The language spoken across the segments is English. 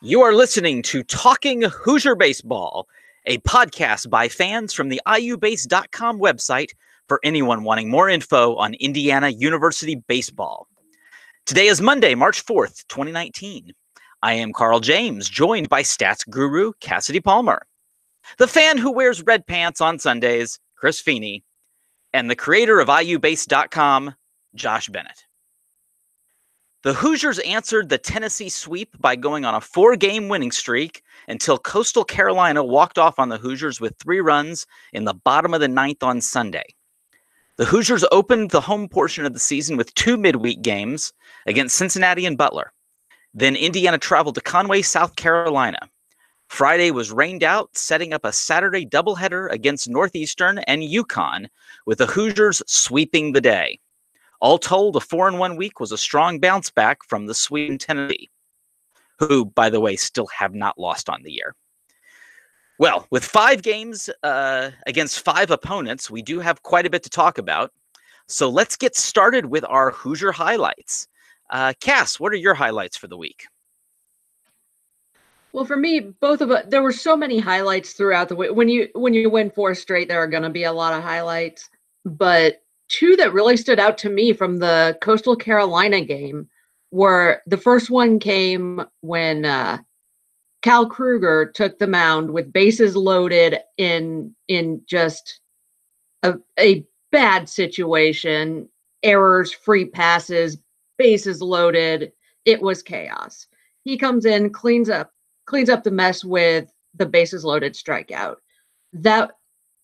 You are listening to Talking Hoosier Baseball, a podcast by fans from the IUBase.com website for anyone wanting more info on Indiana University baseball. Today is Monday, March 4th, 2019. I am Carl James, joined by stats guru Cassidy Palmer, the fan who wears red pants on Sundays, Chris Feeney, and the creator of IUBase.com, Josh Bennett. The Hoosiers answered the Tennessee sweep by going on a 4-game winning streak until Coastal Carolina walked off on the Hoosiers with 3 runs in the bottom of the 9th on Sunday. The Hoosiers opened the home portion of the season with 2 midweek games against Cincinnati and Butler. Then Indiana traveled to Conway, South Carolina. Friday was rained out, setting up a Saturday doubleheader against Northeastern and UConn, with the Hoosiers sweeping the day. All told, a 4-1 week was a strong bounce back from the sweep in Tennessee, who, by the way, still have not lost on the year. Well, with 5 games against 5 opponents, we do have quite a bit to talk about. So let's get started with our Hoosier highlights. Cass, what are your highlights for the week? Well, for me, both of us, there were so many highlights throughout the week. When you win 4 straight, there are going to be a lot of highlights. But 2 that really stood out to me from the Coastal Carolina game were the first one came when Cal Kruger took the mound with bases loaded in just a bad situation, errors, free passes, bases loaded. It was chaos. He comes in, cleans up the mess with the bases loaded strikeout. That,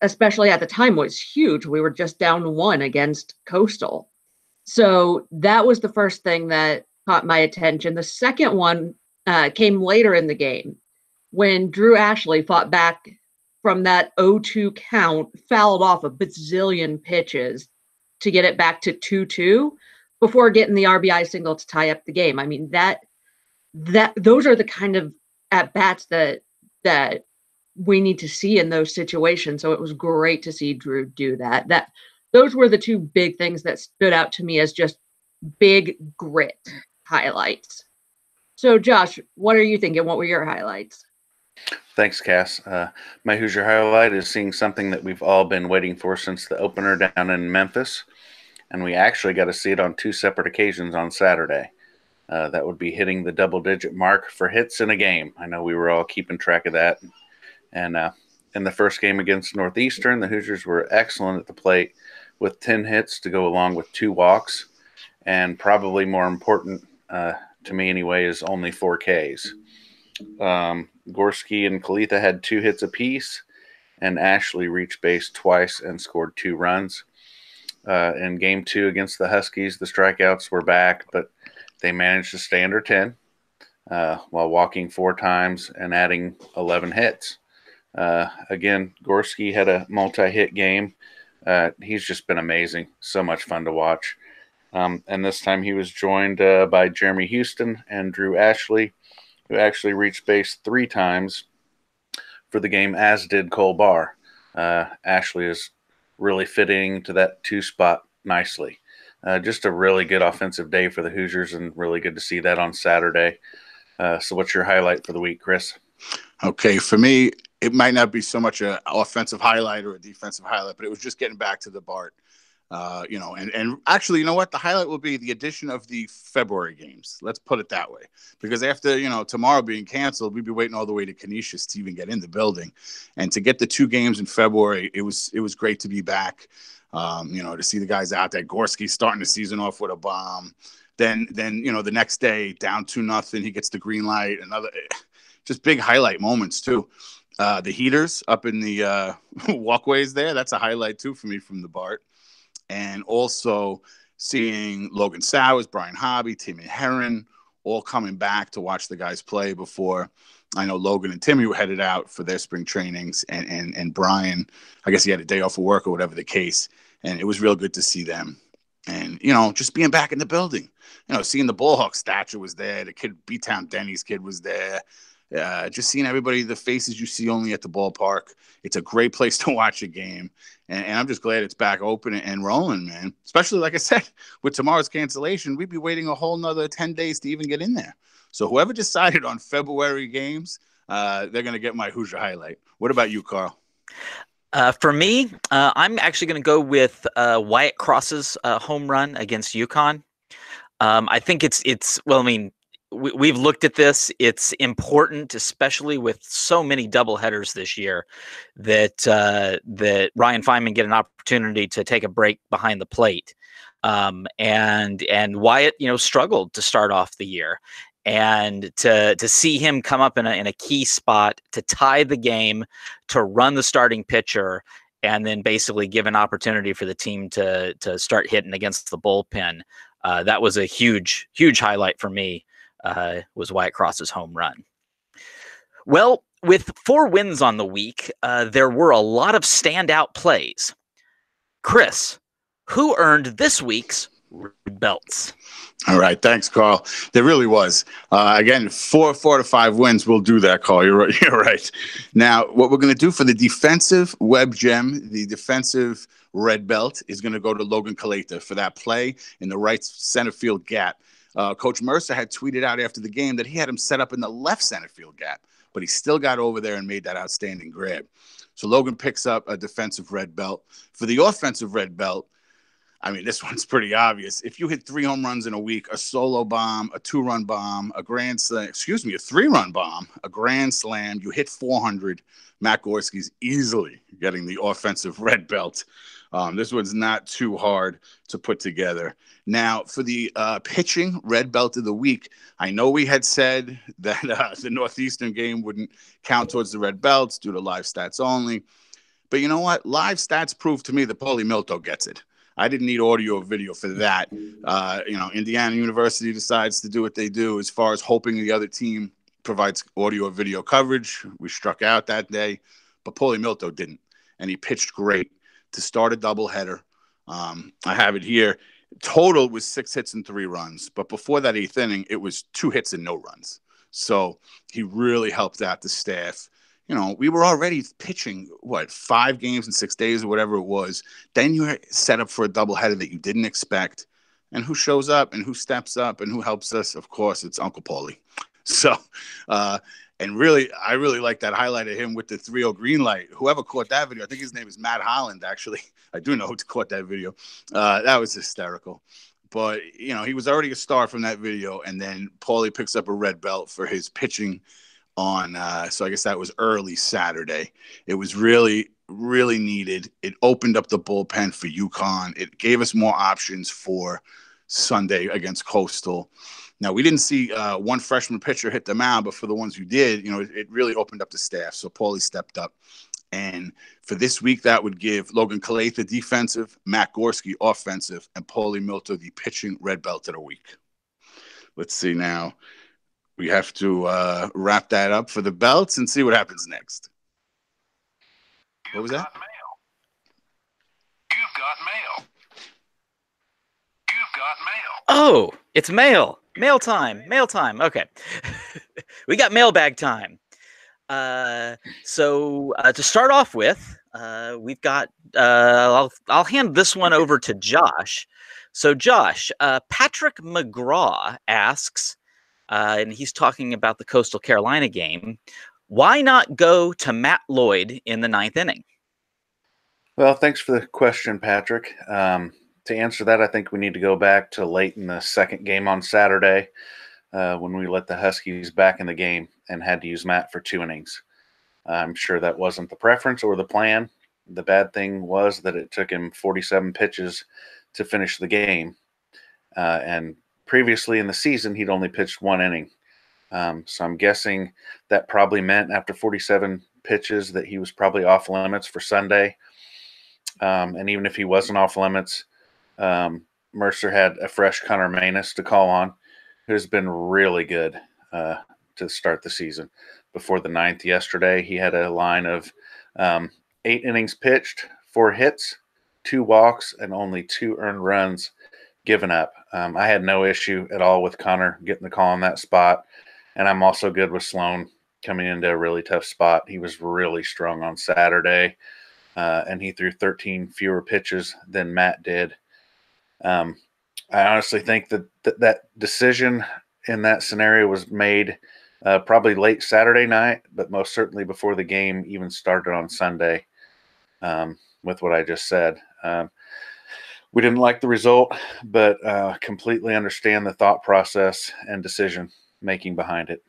especially at the time, was huge. We were just down 1 against Coastal. So that was the first thing that caught my attention. The second one came later in the game when Drew Ashley fought back from that 0-2 count, fouled off a bazillion pitches to get it back to 2-2 before getting the RBI single to tie up the game. I mean, those are the kind of at-bats that we need to see in those situations. So it was great to see Drew do that. Those were the 2 big things that stood out to me as just big grit highlights. So Josh, what are you thinking? What were your highlights? Thanks, Cass. My Hoosier highlight is seeing something that we've all been waiting for since the opener down in Memphis. And we actually got to see it on 2 separate occasions on Saturday. That would be hitting the double-digit mark for hits in a game. I know we were all keeping track of that. And in the first game against Northeastern, the Hoosiers were excellent at the plate with 10 hits to go along with 2 walks. And probably more important to me anyway is only 4 Ks. Gorski and Kalitha had 2 hits apiece, and Ashley reached base twice and scored 2 runs. In Game 2 against the Huskies, the strikeouts were back, but they managed to stay under 10 while walking 4 times and adding 11 hits. Again, Gorski had a multi-hit game. He's just been amazing. So much fun to watch. And this time he was joined by Jeremy Houston and Drew Ashley, who actually reached base 3 times for the game, as did Cole Barr. Ashley is really fitting to that 2 spot nicely. Just a really good offensive day for the Hoosiers, and really good to see that on Saturday. So what's your highlight for the week, Chris? Okay, for me, it might not be so much an offensive highlight or a defensive highlight, but it was just getting back to the Bart. And actually, you know what? The highlight will be the addition of the February games. Let's put it that way. Because after, tomorrow being canceled, we'd be waiting all the way to Canisius to even get in the building. And to get the 2 games in February, it was great to be back. To see the guys out there. Gorski starting the season off with a bomb. Then the next day, down 2-0, he gets the green light. Another, just big highlight moments, too. The heaters up in the walkways there, that's a highlight, too, for me from the Bart. And also seeing Logan Sowers, Brian Hobby, Timmy Herron, all coming back to watch the guys play before. I know Logan and Timmy were headed out for their spring trainings, and Brian, I guess he had a day off of work or whatever the case, and it was real good to see them. And, just being back in the building, seeing the Bullhawk statue was there. The kid, B-Town Denny's kid was there. Just seeing everybody, the faces you see only at the ballpark. It's a great place to watch a game. And I'm just glad it's back open and rolling, man. Especially, like I said, with tomorrow's cancellation, we'd be waiting a whole nother 10 days to even get in there. So whoever decided on February games, they're going to get my Hoosier highlight. What about you, Carl? For me, I'm actually going to go with Wyatt Cross's home run against UConn. I think it's well, I mean, we've looked at this. It's important, especially with so many doubleheaders this year, that that Ryan Feynman get an opportunity to take a break behind the plate. And Wyatt, struggled to start off the year, and to see him come up in a key spot to tie the game, to run the starting pitcher, and then basically give an opportunity for the team to start hitting against the bullpen. That was a huge highlight for me. Was Wyatt Cross's home run. Well, with 4 wins on the week, there were a lot of standout plays. Chris, who earned this week's Red Belts? All right. Thanks, Carl. There really was. Again, 4 to 5 wins will do that, Carl. You're right. You're right. Now, what we're going to do for the defensive web gem, the defensive red belt, is going to go to Logan Kaleta for that play in the right center field gap. Coach Mercer had tweeted out after the game that he had him set up in the left center field gap, but he still got over there and made that outstanding grab. So Logan picks up a defensive red belt. For the offensive red belt, I mean, this one's pretty obvious. If you hit 3 home runs in a week, a solo bomb, a 2-run bomb, a 3-run bomb, a grand slam, you hit 400, Matt Gorski's easily getting the offensive red belt. This one's not too hard to put together. Now, for the pitching red belt of the week, I know we had said that the Northeastern game wouldn't count towards the red belts due to live stats only. But you know what? Live stats prove to me that Paulie Milto gets it. I didn't need audio or video for that. Indiana University decides to do what they do as far as hoping the other team provides audio or video coverage. We struck out that day, but Paulie Milto didn't, and he pitched great to start a doubleheader. I have it here. Total was 6 hits and 3 runs, but before that 8th inning, it was 2 hits and no runs. So he really helped out the staff. We were already pitching, 5 games in 6 days or whatever it was. Then you set up for a doubleheader that you didn't expect. And who shows up and who steps up and who helps us? Of course, it's Uncle Paulie. So, and really, I really like that highlight of him with the 3-0 green light. Whoever caught that video, I think his name is Matt Holland, actually. I do know who caught that video. That was hysterical. But, he was already a star from that video. And then Paulie picks up a red belt for his pitching on so I guess that was early Saturday. It was really needed. It opened up the bullpen for UConn. It gave us more options for Sunday against Coastal. Now, we didn't see one freshman pitcher hit the mound, but for the ones who did, it really opened up the staff. So Paulie stepped up. And for this week, that would give Logan Kaleta defensive, Matt Gorski offensive, and Paulie Milto the pitching red belt of the week. Let's see now. We have to wrap that up for the belts and see what happens next. What was that? You've got mail. You've got mail. Oh, it's mail. Mail time. Okay. We got mailbag time. So to start off with, we've got, I'll hand this one over to Josh. So Josh, Patrick McGraw asks, and he's talking about the Coastal Carolina game, why not go to Matt Lloyd in the 9th inning? Well, thanks for the question, Patrick. To answer that, I think we need to go back to late in the second game on Saturday when we let the Huskies back in the game and had to use Matt for 2 innings. I'm sure that wasn't the preference or the plan. The bad thing was that it took him 47 pitches to finish the game. And previously in the season, he'd only pitched 1 inning. So I'm guessing that probably meant after 47 pitches that he was probably off limits for Sunday. And even if he wasn't off limits, Mercer had a fresh Connor Manus to call on, who's been really good to start the season. Before the 9th yesterday, he had a line of 8 innings pitched, 4 hits, 2 walks, and only 2 earned runs given up. I had no issue at all with Connor getting the call on that spot, and I'm also good with Sloan coming into a really tough spot. He was really strong on Saturday, and he threw 13 fewer pitches than Matt did. I honestly think that decision in that scenario was made probably late Saturday night, but most certainly before the game even started on Sunday, with what I just said. We didn't like the result, but completely understand the thought process and decision making behind it.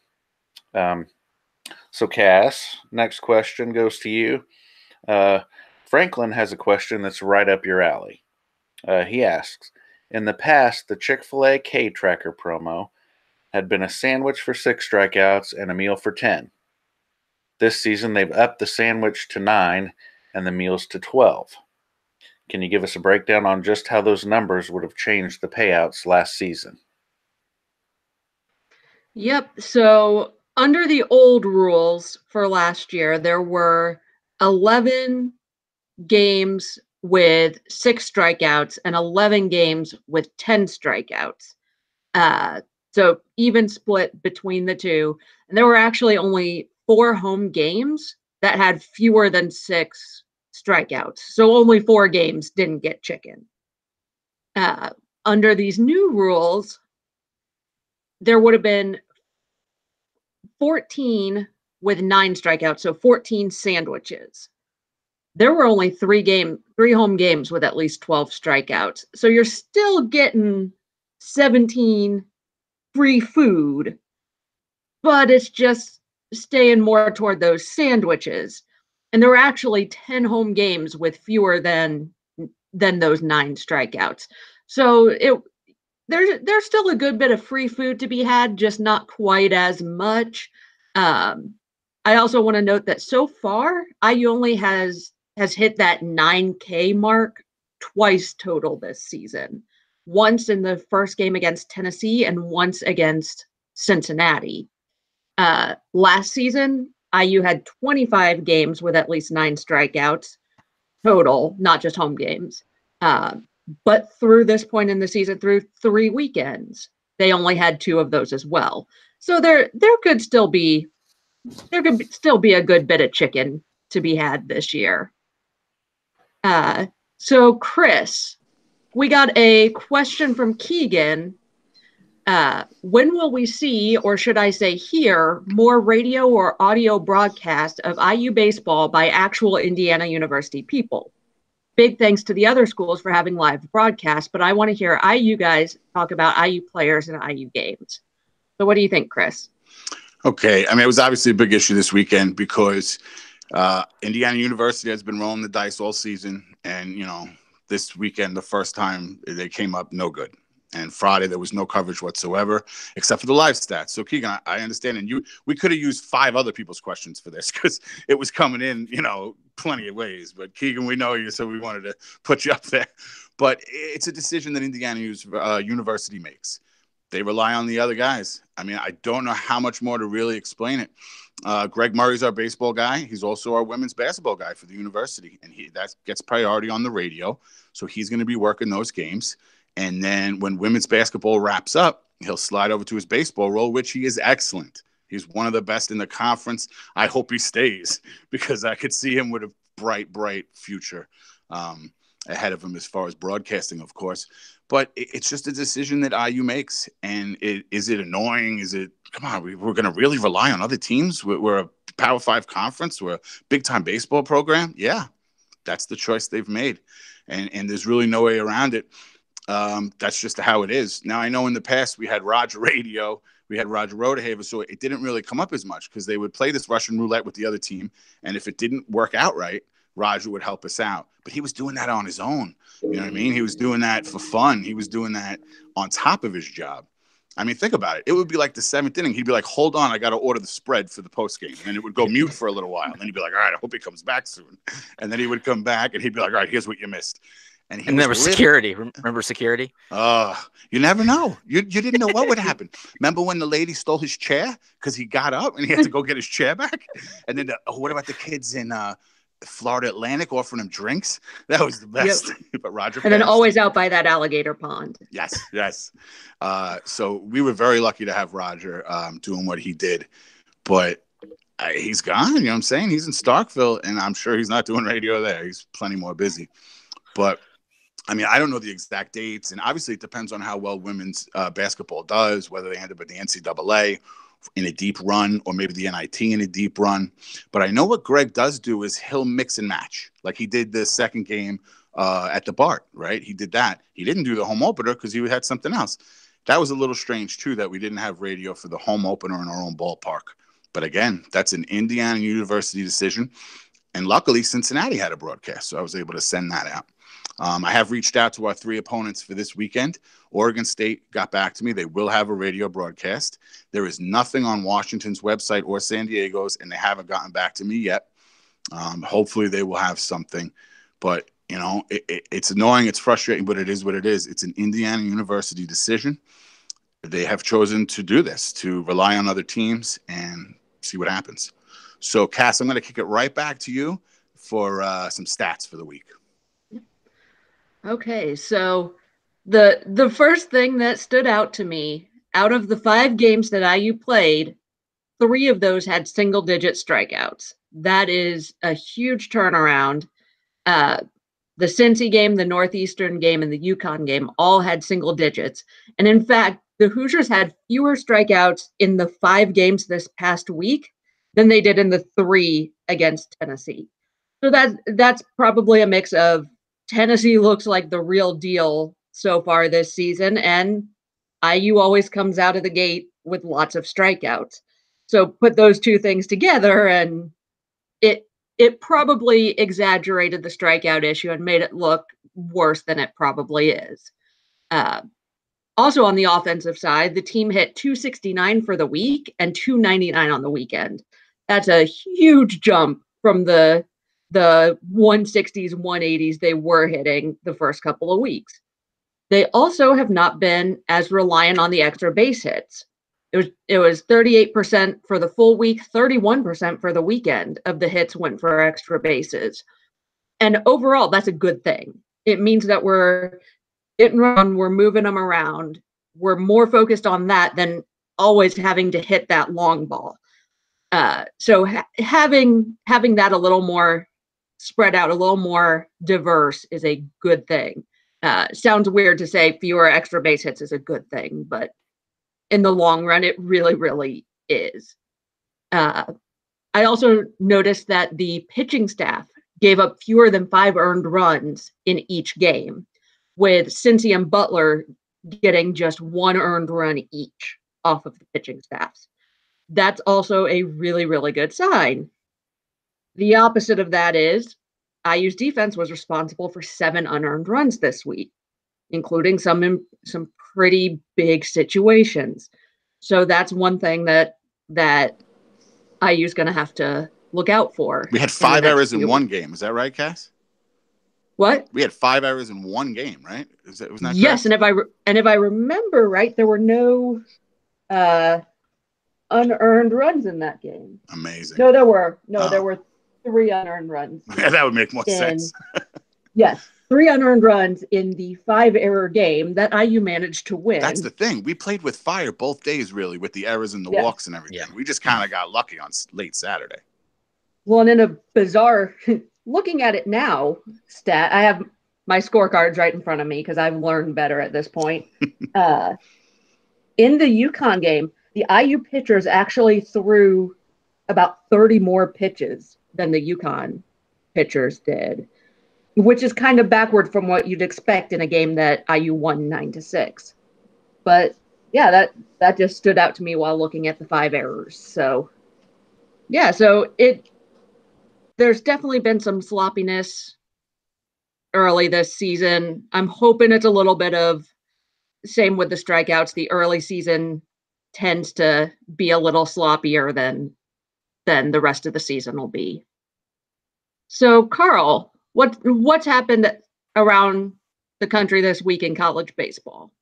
So Cass, next question goes to you. Franklin has a question that's right up your alley. He asks, in the past, the Chick-fil-A K-Tracker promo had been a sandwich for 6 strikeouts and a meal for 10. This season, they've upped the sandwich to 9 and the meals to 12. Can you give us a breakdown on just how those numbers would have changed the payouts last season? Yep. So under the old rules for last year, there were 11 games with 6 strikeouts and 11 games with 10 strikeouts. So even split between the two. And there were actually only 4 home games that had fewer than 6 strikeouts. So only 4 games didn't get chicken. Under these new rules, there would have been 14 with 9 strikeouts, so 14 sandwiches. There were only 3 home games with at least 12 strikeouts. So you're still getting 17 free food, but it's just staying more toward those sandwiches. And there were actually 10 home games with fewer than those 9 strikeouts. So there's still a good bit of free food to be had, just not quite as much. I also want to note that so far, IU only has hit that 9K mark twice total this season. Once in the first game against Tennessee and once against Cincinnati. Last season, IU had 25 games with at least 9 strikeouts total, not just home games. But through this point in the season, through 3 weekends, they only had 2 of those as well. So there could still be a good bit of chicken to be had this year. So Chris, we got a question from Keegan. When will we see, or should I say hear, more radio or audio broadcast of IU baseball by actual Indiana University people? Big thanks to the other schools for having live broadcasts, but I want to hear IU guys talk about IU players and IU games. So what do you think, Chris? Okay. I mean, it was obviously a big issue this weekend because Indiana University has been rolling the dice all season. And, this weekend, the first time they came up, no good. And Friday, there was no coverage whatsoever, except for the live stats. So, Keegan, I understand. And we could have used 5 other people's questions for this because it was coming in, plenty of ways. But, Keegan, we know you, so we wanted to put you up there. But it's a decision that Indiana University makes. They rely on the other guys. I mean, I don't know how much more to really explain it. Greg Murray's our baseball guy. He's also our women's basketball guy for the university. And that gets priority on the radio. So he's going to be working those games. And then when women's basketball wraps up, he'll slide over to his baseball role, which he is excellent. He's one of the best in the conference. I hope he stays because I could see him with a bright, bright future ahead of him as far as broadcasting, of course. But it's just a decision that IU makes. And is it annoying? Come on, we're going to really rely on other teams? We're a Power 5 conference. We're a big-time baseball program. Yeah, that's the choice they've made. And there's really no way around it. That's just how it is. Now, I know in the past we had Roger Radio, we had Roger Rodehaver, so it didn't really come up as much because they would play this Russian roulette with the other team. And if it didn't work out right, Roger would help us out. But he was doing that on his own. You know what I mean? He was doing that for fun. He was doing that on top of his job. I mean, think about it. It would be like the 7th inning. He'd be like, hold on, I got to order the spread for the postgame. And it would go mute for a little while. And then he'd be like, all right, I hope he comes back soon. And then he would come back and he'd be like, all right, here's what you missed. And there was security. Remember security? You never know. You didn't know what would happen. Remember when the lady stole his chair because he got up and he had to go get his chair back? And then what about the kids in Florida Atlantic offering him drinks? That was the best. Yep. But Roger and then always out by that alligator pond. Yes. So we were very lucky to have Roger doing what he did. But He's gone. You know what I'm saying? He's in Starkville, and I'm sure he's not doing radio there. He's plenty more busy. But I mean, I don't know the exact dates, and obviously it depends on how well women's basketball does, whether they end up at the NCAA in a deep run or maybe the NIT in a deep run. But I know what Greg does do is he'll mix and match, like he did the second game at the BART, right? He did that. He didn't do the home opener because he had something else. That was a little strange, too, that we didn't have radio for the home opener in our own ballpark. But again, that's an Indiana University decision. And luckily, Cincinnati had a broadcast, so I was able to send that out. I have reached out to our 3 opponents for this weekend. Oregon State got back to me. They will have a radio broadcast. There is nothing on Washington's website or San Diego's, and they haven't gotten back to me yet. Hopefully they will have something. But, you know, it's annoying. It's frustrating, but it is what it is. It's an Indiana University decision. They have chosen to do this, to rely on other teams and see what happens. So, Cass, I'm going to kick it right back to you for some stats for the week. Okay, so the first thing that stood out to me, out of the 5 games that IU played, 3 of those had single-digit strikeouts. That is a huge turnaround. The Cincy game, the Northeastern game, and the UConn game all had single digits. And in fact, the Hoosiers had fewer strikeouts in the 5 games this past week than they did in the 3 against Tennessee. So that's probably a mix of Tennessee looks like the real deal so far this season, and IU always comes out of the gate with lots of strikeouts. So put those 2 things together, and it probably exaggerated the strikeout issue and made it look worse than it probably is. Also on the offensive side, the team hit 269 for the week and 299 on the weekend. That's a huge jump from the 160s, 180s they were hitting the first couple of weeks. They also have not been as reliant on the extra base hits. It was 38% for the full week, 31% for the weekend of the hits went for extra bases. And overall, that's a good thing. It means that we're hitting run, we're moving them around. We're more focused on that than always having to hit that long ball. So having that a little more spread out, a little more diverse is a good thing. Sounds weird to say fewer extra base hits is a good thing, but in the long run, it really, really is. I also noticed that the pitching staff gave up fewer than 5 earned runs in each game, with Cincy and Butler getting just 1 earned run each off of the pitching staffs. That's also a really, really good sign. The opposite of that is IU's defense was responsible for 7 unearned runs this week, including some pretty big situations. So that's one thing that IU's going to have to look out for. We had 5 errors in one game. Is that right, Cass? What? We had 5 errors in one game, right? Was that yes, correct? and if I remember right, there were no unearned runs in that game. Amazing. No, there were 3 unearned runs. That would make more sense. Yes, 3 unearned runs in the 5-error game that IU managed to win. That's the thing. We played with fire both days, really, with the errors and the walks and everything. Yeah. We just kind of got lucky on late Saturday. Well, and in a bizarre, looking at it now, I have my scorecards right in front of me because I've learned better at this point. In the UConn game, the IU pitchers actually threw about 30 more pitches than the UConn pitchers did, which is kind of backward from what you'd expect in a game that IU won 9-6. But yeah, that just stood out to me while looking at the 5 errors. So yeah, there's definitely been some sloppiness early this season. I'm hoping it's a little bit of same with the strikeouts. The early season tends to be a little sloppier than the rest of the season will be. So, Carl, what's happened around the country this week in college baseball?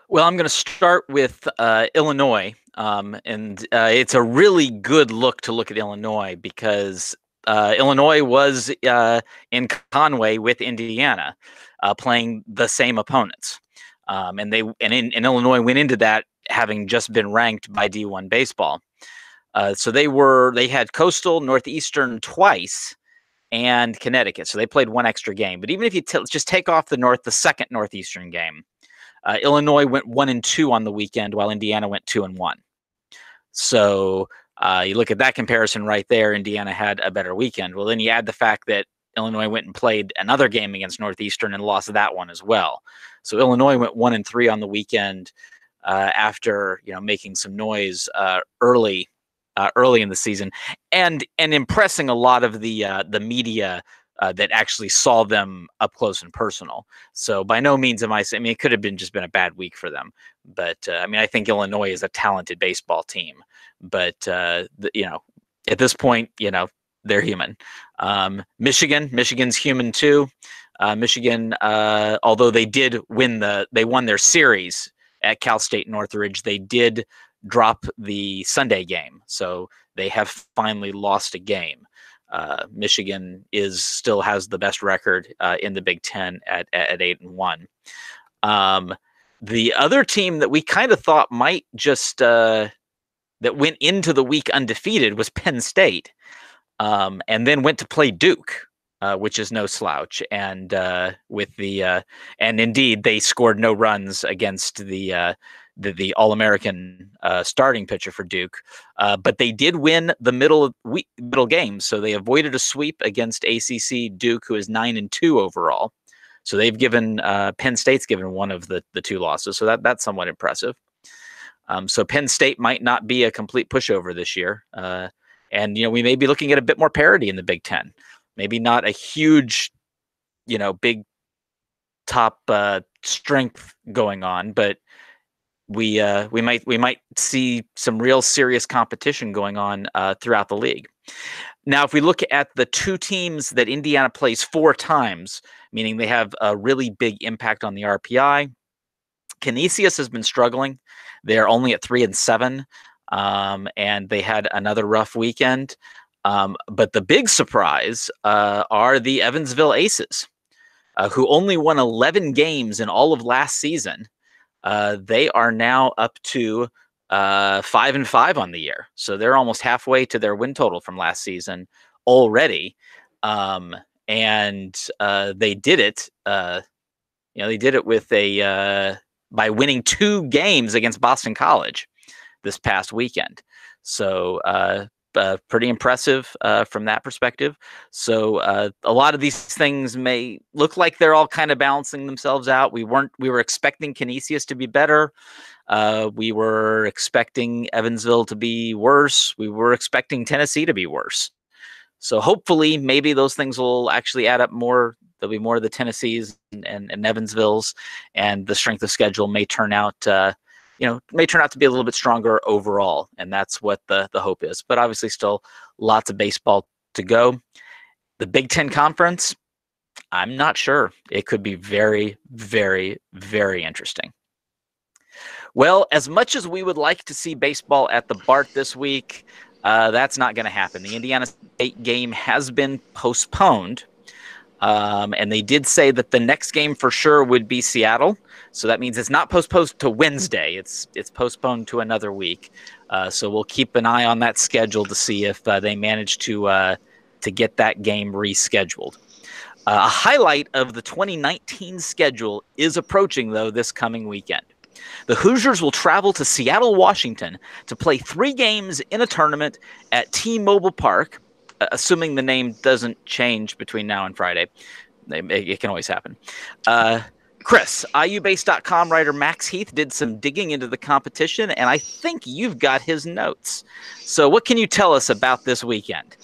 Well, I'm going to start with Illinois, and it's a really good look at Illinois because Illinois was in Conway with Indiana, playing the same opponents, and Illinois went into that having just been ranked by D1 Baseball. So they had Coastal, Northeastern twice, and Connecticut. So they played one extra game. But even if you just take off the second Northeastern game, Illinois went 1-2 on the weekend, while Indiana went 2-1. So you look at that comparison right there. Indiana had a better weekend. Well, then you add the fact that Illinois went and played another game against Northeastern and lost that one as well. So Illinois went 1-3 on the weekend after making some noise early in the season and impressing a lot of the media that actually saw them up close and personal. So by no means am I saying, it could have just been a bad week for them. But I think Illinois is a talented baseball team. But at this point, they're human. Michigan's human too. Michigan, although they won their series at Cal State Northridge, they did drop the Sunday game. So they have finally lost a game. Michigan still has the best record in the Big Ten at 8-1. The other team that we kind of thought might just that went into the week undefeated was Penn State, and then went to play Duke, which is no slouch. And and indeed they scored no runs against the All-American starting pitcher for Duke, but they did win the middle game, so they avoided a sweep against ACC Duke, who is 9-2 overall. So they've given Penn State's given one of the two losses, so that's somewhat impressive. So Penn State might not be a complete pushover this year, and we may be looking at a bit more parity in the Big Ten. Maybe not a huge, big top strength going on, but we might see some real serious competition going on throughout the league. Now, if we look at the two teams that Indiana plays 4 times, meaning they have a really big impact on the RPI, Canisius has been struggling. They're only at 3-7, and they had another rough weekend. But the big surprise are the Evansville Aces, who only won 11 games in all of last season. They are now up to 5-5 on the year. So they're almost halfway to their win total from last season already. And they did it, they did it with by winning 2 games against Boston College this past weekend. So, pretty impressive from that perspective. So a lot of these things may look like they're all kind of balancing themselves out. We were expecting Canisius to be better. We were expecting Evansville to be worse. We were expecting Tennessee to be worse. So hopefully maybe those things will actually add up more. There'll be more of the Tennessees and Evansvilles, and the strength of schedule may turn out to be a little bit stronger overall, and that's what the hope is. But obviously still lots of baseball to go. The Big Ten Conference, I'm not sure. It could be very, very, very interesting. Well, as much as we would like to see baseball at the BART this week, that's not going to happen. The Indiana State game has been postponed. And they did say that the next game for sure would be Seattle. So that means it's not postponed to Wednesday. It's postponed to another week. So we'll keep an eye on that schedule to see if they manage to get that game rescheduled. A highlight of the 2019 schedule is approaching, though, this coming weekend. The Hoosiers will travel to Seattle, Washington to play 3 games in a tournament at T-Mobile Park, assuming the name doesn't change between now and Friday. It can always happen. Chris, IUBase.com writer Max Heath did some digging into the competition, and I think you've got his notes. So what can you tell us about this weekend?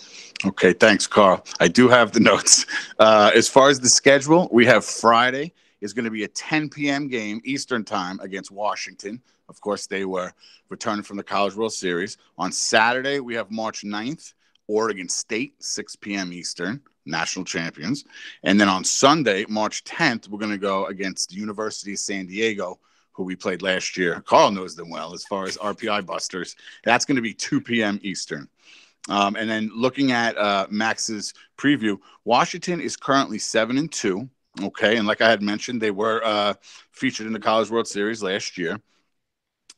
Okay, thanks, Carl. I do have the notes. As far as the schedule, we have Friday is going to be a 10 p.m. game Eastern time against Washington. Of course, they were returning from the College World Series. On Saturday, we have March 9th, Oregon State, 6 p.m. Eastern, national champions. And then on Sunday, March 10th, we're going to go against the University of San Diego, who we played last year. Carl knows them well as far as RPI busters. That's going to be 2 p.m. Eastern. And then looking at Max's preview, Washington is currently 7-2. Okay, and like I had mentioned, they were featured in the College World Series last year.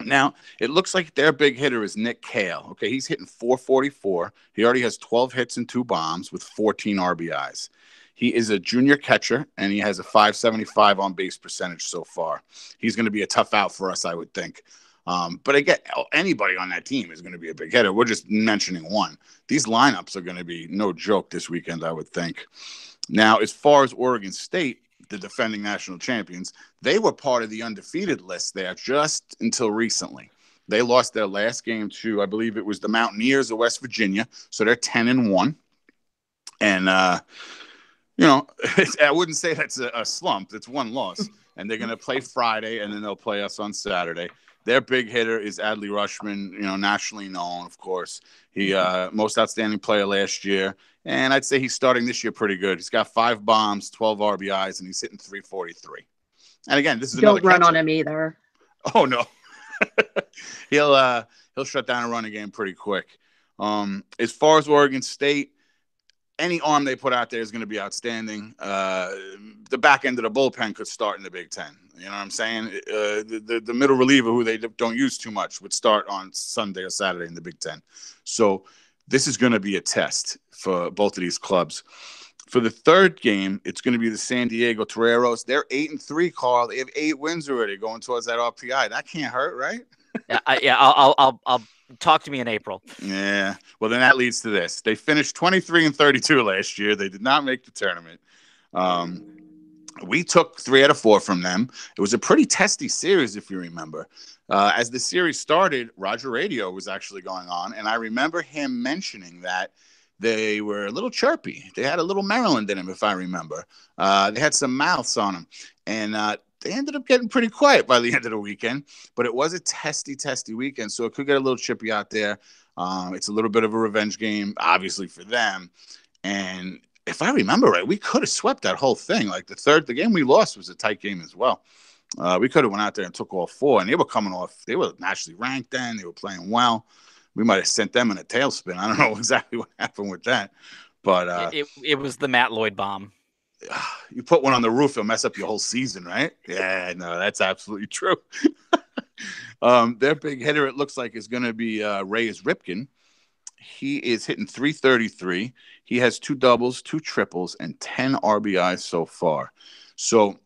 Now, it looks like their big hitter is Nick Cale. Okay, he's hitting 444. He already has 12 hits and 2 bombs with 14 RBIs. He is a junior catcher, and he has a 575 on base percentage so far. He's going to be a tough out for us, I would think. But again, anybody on that team is going to be a big hitter. We're just mentioning one. These lineups are going to be no joke this weekend, I would think. Now, as far as Oregon State, the defending national champions, they were part of the undefeated list there just until recently. They lost their last game to, I believe it was the Mountaineers of West Virginia. So they're 10-1. And, you know, I wouldn't say that's a slump. It's one loss. And they're going to play Friday, and then they'll play us on Saturday. Their big hitter is Adley Rushman, you know, nationally known, of course. He most outstanding player last year. And I'd say he's starting this year pretty good. He's got 5 bombs, 12 RBIs, and he's hitting 343. And again, this is Don't run on him either. Oh no. He'll shut down a running game pretty quick. As far as Oregon State, any arm they put out there is going to be outstanding. The back end of the bullpen could start in the Big Ten. You know what I'm saying? The middle reliever, who they don't use too much, would start on Sunday or Saturday in the Big Ten. So this is going to be a test for both of these clubs. For the third game, it's going to be the San Diego Toreros. They're 8-3, Carl. They have 8 wins already going towards that RPI. That can't hurt, right? I'll talk to me in April. Yeah. Well, then that leads to this. They finished 23-32 last year. They did not make the tournament. We took 3 out of 4 from them. It was a pretty testy series, if you remember. As the series started, Roger Radio was actually going on, and I remember him mentioning that they were a little chirpy. They had a little Maryland in them, if I remember. They had some mouths on them, and they ended up getting pretty quiet by the end of the weekend. But it was a testy weekend, so it could get a little chippy out there. It's a little bit of a revenge game, obviously, for them. And if I remember right, we could have swept that whole thing. Like the game we lost was a tight game as well. We could have went out there and took all 4, and they were coming off. They were nationally ranked then. They were playing well. We might have sent them in a tailspin. I don't know exactly what happened with that, but it was the Matt Lloyd bomb. You put one on the roof, it'll mess up your whole season, right? Yeah, no, that's absolutely true. Their big hitter, it looks like, is going to be Reyes Ripken. He is hitting 333. He has 2 doubles, 2 triples, and 10 RBIs so far. So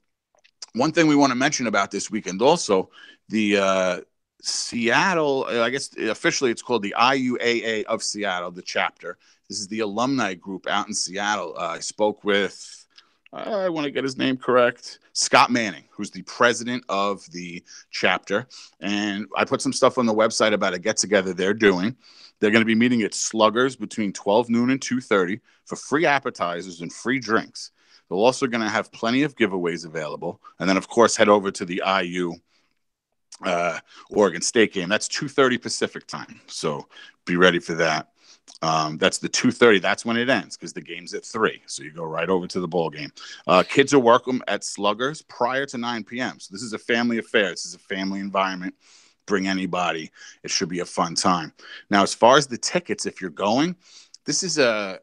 one thing we want to mention about this weekend also, the Seattle, I guess officially it's called the IUAA of Seattle, the chapter. This is the alumni group out in Seattle. I spoke with, I want to get his name correct, Scott Manning, who's the president of the chapter. And I put some stuff on the website about a get-together they're doing. They're going to be meeting at Sluggers between 12 noon and 2:30 for free appetizers and free drinks. They're also going to have plenty of giveaways available. And then, of course, head over to the IU Oregon State game. That's 2:30 Pacific time. So be ready for that. That's the 2:30. That's when it ends because the game's at 3. So you go right over to the ball game. Kids are welcome at Sluggers prior to 9 p.m. So this is a family affair. This is a family environment. Bring anybody. It should be a fun time. Now, as far as the tickets, if you're going, this is a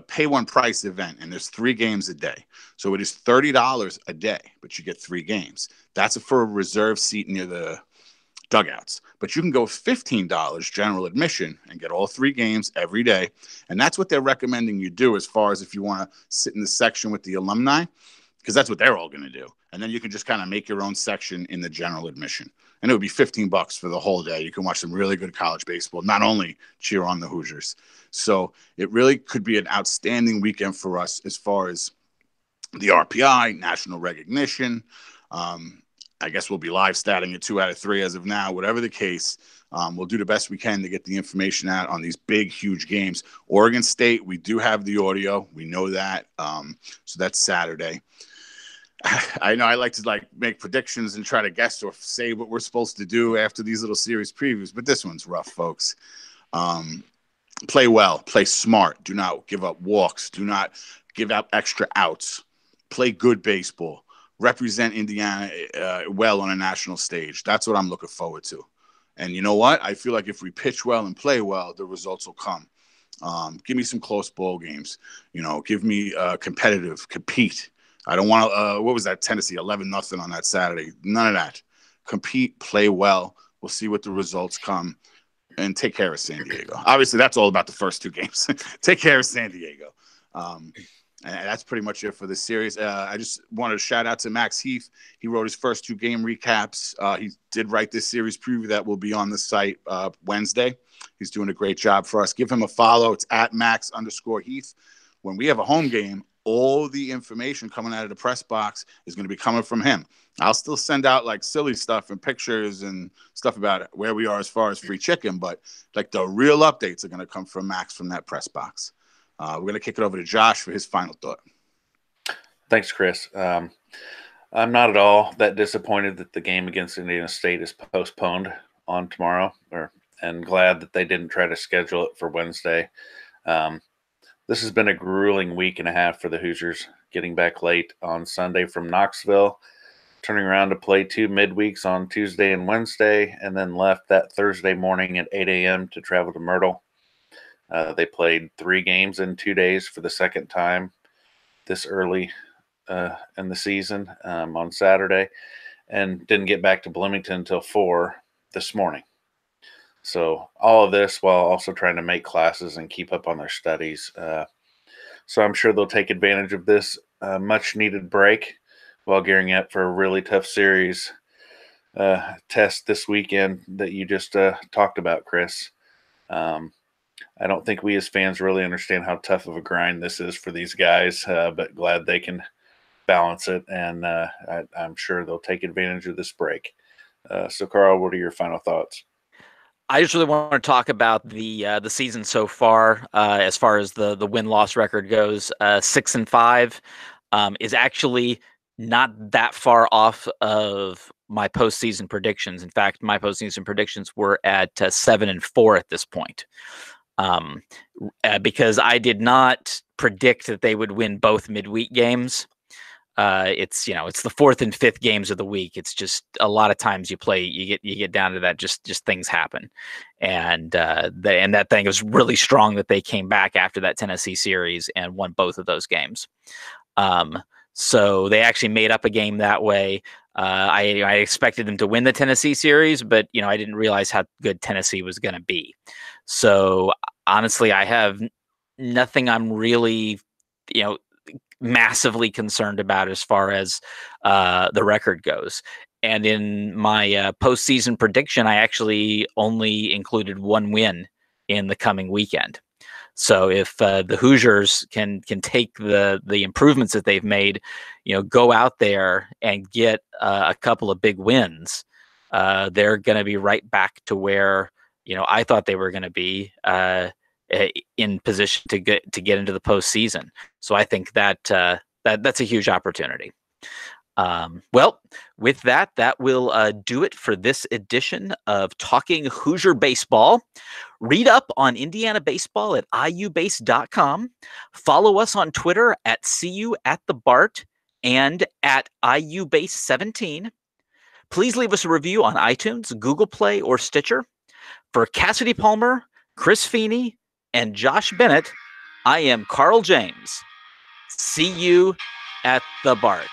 pay one price event, and there's 3 games a day. So it is $30 a day, but you get 3 games. That's for a reserve seat near the dugouts. But you can go $15 general admission and get all 3 games every day. And that's what they're recommending you do as far as if you want to sit in the section with the alumni, because that's what they're all going to do. And then you can just kind of make your own section in the general admission. And it would be $15 for the whole day. You can watch some really good college baseball, not only cheer on the Hoosiers. So it really could be an outstanding weekend for us as far as the RPI, national recognition. I guess we'll be live statting at 2 out of 3 as of now. Whatever the case, we'll do the best we can to get the information out on these big, huge games. Oregon State, we do have the audio. We know that. So that's Saturday. I know I like to make predictions and try to guess or say what we're supposed to do after these little series previews, but this one's rough, folks. Play well, play smart. Do not give up walks. Do not give out extra outs. Play good baseball. Represent Indiana well on a national stage. That's what I'm looking forward to. And you know what? I feel like if we pitch well and play well, the results will come. Give me some close ball games. Give me competitive, compete. I don't want to, what was that, Tennessee, 11-0 on that Saturday. None of that. Compete, play well. We'll see what the results come, and take care of San Diego. Obviously, that's all about the first 2 games. Take care of San Diego. And that's pretty much it for this series. I just wanted to shout out to Max Heath. He wrote his first 2 game recaps. He did write this series preview that will be on the site Wednesday. He's doing a great job for us. Give him a follow. It's at Max_Heath. When we have a home game, all the information coming out of the press box is going to be coming from him. I'll still send out like silly stuff and pictures and stuff about where we are as far as free chicken, but like the real updates are going to come from Max from that press box. We're going to kick it over to Josh for his final thought. Thanks, Chris. I'm not at all that disappointed that the game against Indiana State is postponed on tomorrow, and glad that they didn't try to schedule it for Wednesday. This has been a grueling week and a half for the Hoosiers, getting back late on Sunday from Knoxville, turning around to play 2 midweeks on Tuesday and Wednesday, and then left that Thursday morning at 8 a.m. to travel to Myrtle. They played 3 games in 2 days for the second time this early in the season on Saturday, and didn't get back to Bloomington until 4 this morning. So all of this while also trying to make classes and keep up on their studies. So I'm sure they'll take advantage of this much-needed break while gearing up for a really tough series test this weekend that you just talked about, Chris. I don't think we as fans really understand how tough of a grind this is for these guys, but glad they can balance it, and I'm sure they'll take advantage of this break. So, Carl, what are your final thoughts? I just really want to talk about the season so far. As the win-loss record goes, 6-5 is actually not that far off of my postseason predictions. In fact, my postseason predictions were at 7-4 at this point, because I did not predict that they would win both midweek games. It's the 4th and 5th games of the week. It's just a lot of times you get down to that, just things happen. And that thing was really strong that they came back after that Tennessee series and won both of those games. So they actually made up a game that way. I expected them to win the Tennessee series, but I didn't realize how good Tennessee was going to be. So honestly, I have nothing I'm really, massively concerned about as far as the record goes. And in my postseason prediction, I actually only included 1 win in the coming weekend. So if the Hoosiers can take the improvements that they've made, go out there and get a couple of big wins, they're going to be right back to where I thought they were going to be in position to get into the postseason. So I think that's a huge opportunity. Well, with that will do it for this edition of Talking Hoosier Baseball. Read up on Indiana baseball at iubase.com. Follow us on Twitter at CUAtTheBart and at iubase17. Please leave us a review on iTunes, Google Play, or Stitcher. For Cassidy Palmer, Chris Feeney, and Josh Bennett, I am Carl James. See you at the Bart.